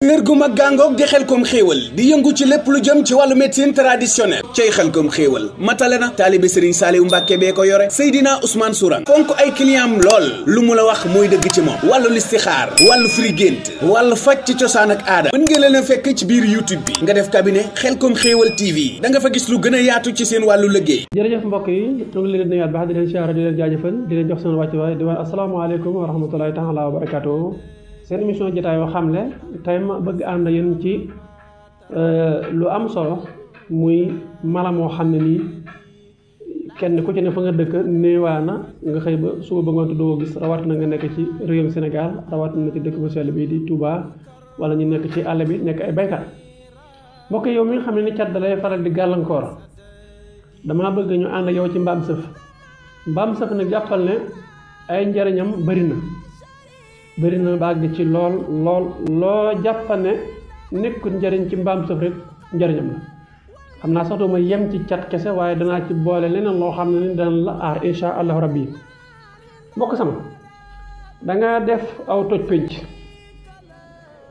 kër gu mag gàngoog di Xelcom xéewal di yëngu ci lépp lu jëm ci wàllu médecine traditionnelle cay Xelcom xéewal matale na taalibe Serigne Saliou Mbàkke bee ko yore Seydina Ousmane Sourang fonk ay clientam lool lu mu la wax mooy dëgg ci moom wàllu listixaar wàllu firi gént wàllu faj ci cosaan ak aada mën ngeen leen a fekk ci biir YouTube bi nga def cabinet Xelcom xéewal TV da nga fa gis lu gën a yaatu ci seen wàllu liggéey. jërëjëf mbokk yi ñu ngi leen di nuyu baax di leen siyaare di leen jaajëfal di leen jox seen wàccuwaay di wax asalaamaaleykum wa rahmatulahi taala wa barakatuh seen émission jotaay yoo xam ne tey ma bëgg ànd yéen ci lu am solo muy mala moo xam ne nii kenn ku ci ne fa nga dëkk néewaana nga xëy ba suba ba ngoon doo gis rawat na nga nekk ci réewum Sénégal rawat na ci dëkk bu sell bi di Touba wala ñu nekk ci àll bi nekk ay baykat mbokk yow mi nga xam ne ni cat da lay faral di gàllankoor dama bëgg ñu ànd yow ci mbaam sëf nag jàppal ne ay njariñam bëri na bàgg ci lool loo jàppal ne nekkul njariñ ci mbaam sëf rek njariñam la xam naa sax duma yem ci cat kese waaye danaa ci boole leneen loo xam ne ni dana la aar insha allahu rabbi mbokk sama danga def aw toj pénc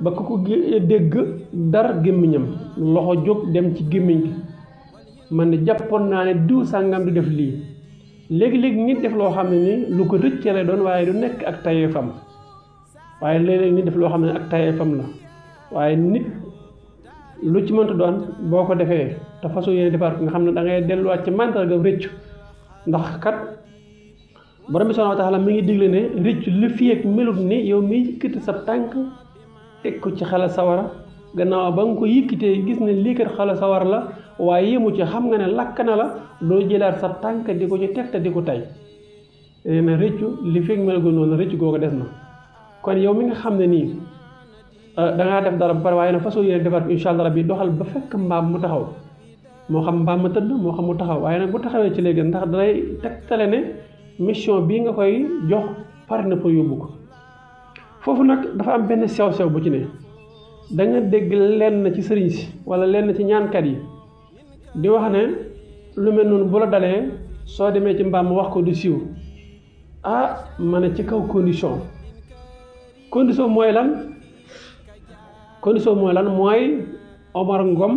ba ku ko dégg dar gémmiñam loxo jóg dem ci gémmiñ gi man ne jàppoon naa ne diw sàngam du def lii léegi-léegi nit def loo xam ne ni lu ko rëcce lay doon waaye du nekk ak tayeefam waaye léeg-léeg nit def loo xam ne ak tayeefam la waaye nit lu ci mënta doon boo ko defee te façon yéene defar nga xam ne da ngay delluwaat ci mantarga rëccu ndax kat borom bi subhanahu wa taala mi ngi digle ne rëccu li fi ak melut ni yow mi yëkkati sa tànk teg ko ci xala sawara gannaaw ba nga ko yëkkitee gis ne lii kat xala sawara la waaye yëmu ci xam nga ne lakk na la doo jëlaat sa tànk di ko ci teg te di ko tay na rëccu li fi ak melut noonu rëccu googu des na kon yow mi nga xam ne nii dangaa def dara ba pare waaye nag façon yéene defar incha allah rabbi doxal ba fekk mbaam mu taxaw moo xam mbaam ma tëdd moo xam mu taxaw waaye nag bu taxawee ci léegi ndax dalay tegtale ne mission bii nga koy jox pare na pour yóbbu ko foofu nag dafa am benn sew-sew bu ci ne da nga dégg lenn ci sëriñ si wala lenn ci ñaankat yi di wax ne lu mel noonu bu la dalee soo demee ci mbaam mu wax ko du siiw ma ne ci kaw condition mooy lan mooy Omar Ngom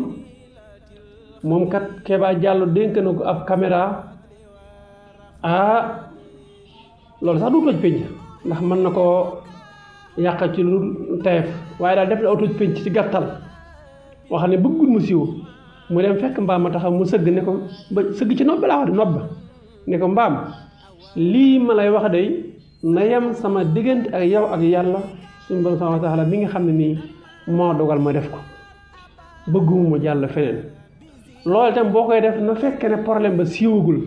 moom kat Keba Diallo dénk na ko ab caméra loolu sax du toj pénc ndax mën na koo yàq ci lu teef waaye daal def na aw toj pénc ci gàttal wax ne bëggul mu siiw mu dem fekk mbaam ma taxaw mu sëgg ne ko ba sëgg ci nopp laa wax de nopp ba ne ko mbaam lii ma lay wax day na yem sama diggante ak yow ak yàlla suñu borom subhanahu wa taala mi nga xam ne nii moo dogal ma def ko bëgguma mu jàll feneen loolu itam boo koy def na fekk ne problème ba siiwagul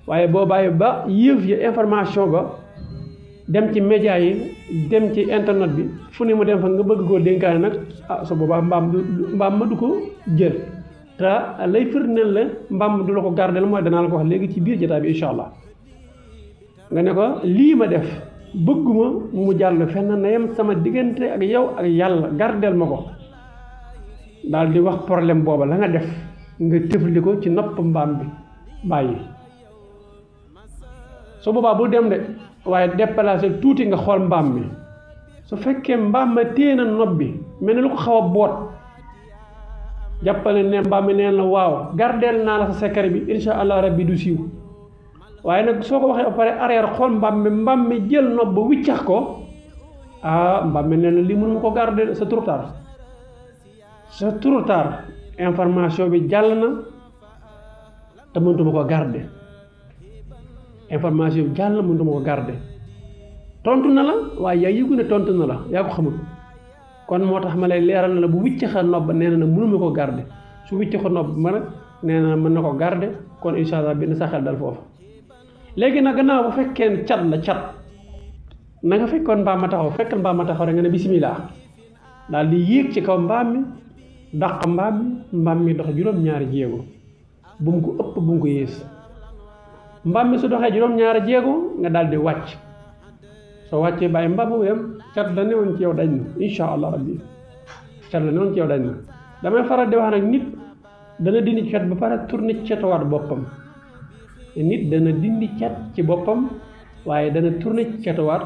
waaye boo bàyyi ba yëf ya information ba dem ci média yi dem ci internet bi fu ne mu dem fa nga bëgg koo dénkaane nag su boobaa mbaam ma du ko jël te lay firndeel la mbaam du la ko gardel mooy danaa la ko wax léegi ci biir jotaay bi incha allah nga ne ko lii ma def bëgguma mu jàll fenn na yem sama diggante ak yow ak yàlla gardel ma ko daal di wax problème booba la nga def nga tëfli ko ci nopp mbaam bi bàyyi su boobaa bul dem de waaye déplacé tuuti nga xool mbaam mi su fekkee mbaam ma téye na nopp bi mel ne lu ko xaw a boot jàppale ne mbaam mi neen la waaw gardel naa la sa secret bi insha allah rabbi du siiw waaye nag soo ko waxee ba pare arrière xool mbaam mi jël nopp ba wiccax ko mbaam mi nee na lii mënu ma ko garder c'est trop tard information bi jàll na te mënutuma ko garder tontu na la waaye yaa yëgu ne tontu na la yaa ko xamul kon moo tax ma lay leeral na la bu wiccaxa nopp ba nee na mënuma ko garder su wiccaxa nopp ba nag nee na mën na ko garder kon incha allah benn sa xel dal foofu léegi nag gannaaw bu fekkee cat la cat na nga fekkoon mbaam ma taxaw fekkal mbaam ma taxaw rek nga ne bisimilah daal di yéeg ci kaw mbaam mi dàq mbaam mi dox juróom-ñaari jéego bu mu ko ëpp bu mu ko yées mbaam mi su doxee juróom-ñaari jéego nga daal di wàcc soo wàccee bàyyi mbaam mu yem cat la newoon ci yow dañ na insha allah rabbi cat la newoon ci yow dañ na damay faral di wax nag nit dana dindi cat ba pare tourné ci catuwaat boppam nit dana dindi cat ci boppam waaye dana tourné ci catuwaat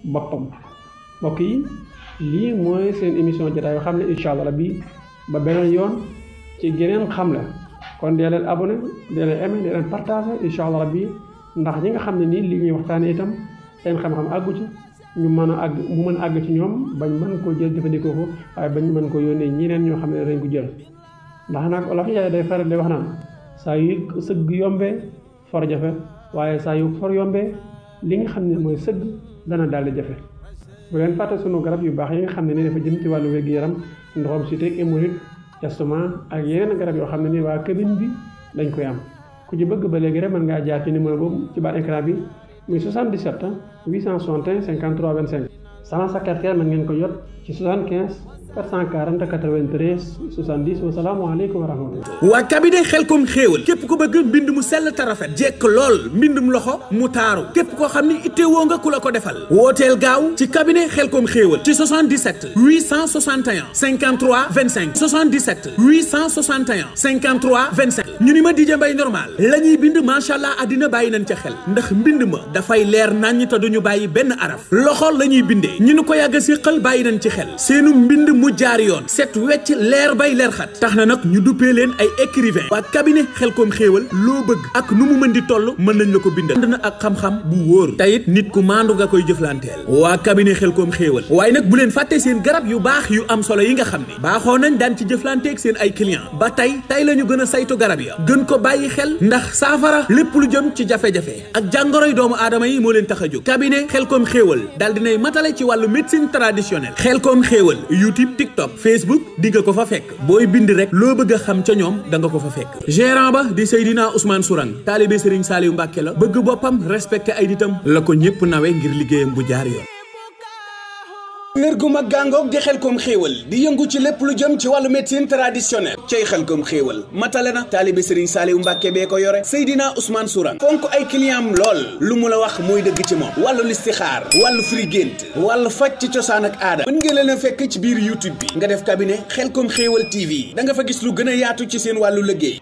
boppam mbokk yi lii mooy seen émission jotaay yoo xam ne incha allah rabbi ba beneen yoon ci geneen xamle kon dee leen abonné dee leen aimé dee leen partagé incha allah rabbi ndax ñi nga xam ne nii li ñuy waxtaanee itam seen xam-xam àggu ci ñu mën a àgg mu mën a àgg ci ñoom bañ mën koo jël jëfandikoo ko waaye bañ mën ko yónnee ñeneen ñoo xam ne dañ ko jël ndax nag Olof Njaay day faral di wax naan saa yu sëgg yombee for jafe waaye saa yu for yombee li nga xam ne mooy sëgg dana daal di jafe bu leen fàtte sunu garab yu baax yi nga xam ne ni dafa jëm ci wàllu wér-gu-yaram ndoxam si teg hémorroïde estomac ak yeneen garab yoo xam ne ni waa cabine bi dañ koy am ku ci bëgg ba léegi rek mën ngaa jaar ci numéro boobu ci bas écran bi muy 77 861 53 25 sama secrétaire mën ngeen ko jot ci 75 440 93 70 wasalaamaaleykum wa rahmatulah. waa cabinet xelkom xéewal képp ko bëgg mbind mu sell te rafet jekk lool mbindum loxo mu taaru képp koo xam ni ittewoo nga ku la ko defal wooteel gaaw ci cabinet xelkom xéewal ci 77 861 53 25 77 861 53 25 ñu ni ma DJ Mbaye normal la ñuy bind macha allah àddina bàyyi nañ ca xel ndax mbind ma dafay leer naññ te duñu bàyyi benn araf loxo la ñuy bindee ñu ni ko yàgg a siqal bàyyi nañ ci xel seenu mbind mu jaar yoon set wecc leer bay leer xat tax na nag ñu duppee leen ay écrivain waa cabinet xelkom xéewal loo bëgg ak nu mu mën di toll mën nañ la ko bindal ànd na ak xam-xam bu wóor tayit nit ku maandu nga koy jëflanteel waa cabinet xelkom xéewal waaye nag bu leen fàtte seen garab yu baax yu am solo yi nga xam ne baaxoo nañ daan ci jëflanteeg seen ay client ba tey la ñu gën a saytu garab ya gën ko bàyyi xel ndax saafara lépp lu jëm ci jafe-jafe ak jàngoroy doomu aadama yi moo leen tax a jóg cabinet xelkom xéewal daal dinay matale ci wàllu médecine traditionnelle xelkom xéewal YouTube TikTok Facebook di nga ko fa fekk booy bind rek loo bëgg a xam ca ñoom da nga ko fa fekk gérant ba di Seydina Ousmane Sourang taalibe Serigne Saliou Mbacke la bëgg boppam respecté ay nitam la ko ñëpp nawe ngir liggéeyam bu jaar yoon. kër gu mag gàngoog di xelkom xéewal di yëngu ci lépp lu jëm ci wàllu médecine traditionnelle cay xelkom xéewal matale na taalibe Serigne Saliou Mbacke bee ko yore Seydina Ousmane Sourang fonk ay client am lool lu mu la wax mooy dëgg ci moom wàllu listixaar wàllu firi gént wàllu faj ci cosaan ak aada mën ngeen leen a fekk ci biir YouTube bi nga def cabinet xelkom xéewal TV da nga fa gis lu gën a yaatu ci seen wàllu liggéey